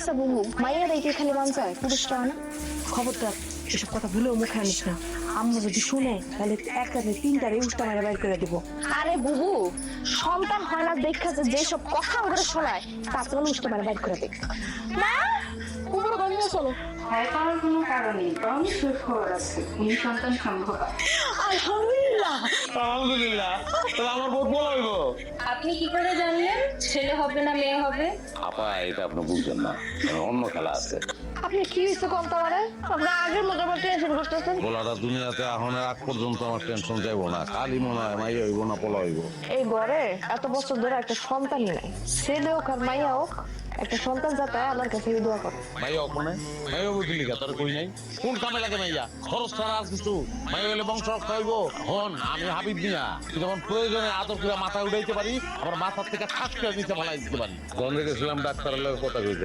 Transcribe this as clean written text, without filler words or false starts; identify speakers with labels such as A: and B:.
A: আচ্ছা বুবু, মাইয়ারাই কি খালি বাঞ্চায়, পুরুষরা না?
B: খবরদার এসব কথা ভুলেও মুখে আনিস না। আম্মু যদি শুনে তাহলে এক রাতে তিনটারে উষ্টা মারা বাইর করে দিব।
A: আরে বুবু, সন্তান হয় না দেখা যে যেসব কথা ওদের শোনায় তার জন্য উষ্টা মারা বাইর করে দেখ। মা, বুবুর গন্ধে চলো।
C: ভয় পাওয়ার কোনো কারণ নেই, বরং সুখবর আছে, উনি সন্তান সম্ভব।
A: আলহামদুলিল্লাহ।
D: আলহামদুলিল্লাহ, তাহলে আমার বোধ বলা হইব।
C: আপনি কি করে জানলেন ছেলে হবে না মেয়ে হবে?
D: আপা এটা আপনি বুঝছেন না, অন্য খেলা আছে।
A: আপনি কি হয়েছে কম তোমারে? আপনার আগের মতো আবার টেনশন করতেছেন।
D: বলাটা দুনিয়াতে এখনের আগ পর্যন্ত আমার টেনশন যাইব না, খালি মনে হয় মাই হইব না পোলা হইব।
A: এই ঘরে এত বছর ধরে একটা সন্তানই নাই, ছেলে হোক আর মাইয়া হোক, একটা সন্তান যাতে আমার কাছে দোয়া করে।
D: মাইয়া হোক মানে মাইয়া বুঝলি তার কই নাই, কোন কামে লাগে মাইয়া? খরচ ছাড়া আর কিছু মাইয়া হইলে বংশ রক্ষা হইব। হন আমি হাবিব মিয়া, যখন প্রয়োজনে আদর করে মাথা উঠাইতে পারি, আবার মাথার থেকে ঠাস করে নিচে ফেলাই দিতে পারি। গন্ধে গেছিলাম ডাক্তারের লগে কথা কইতে।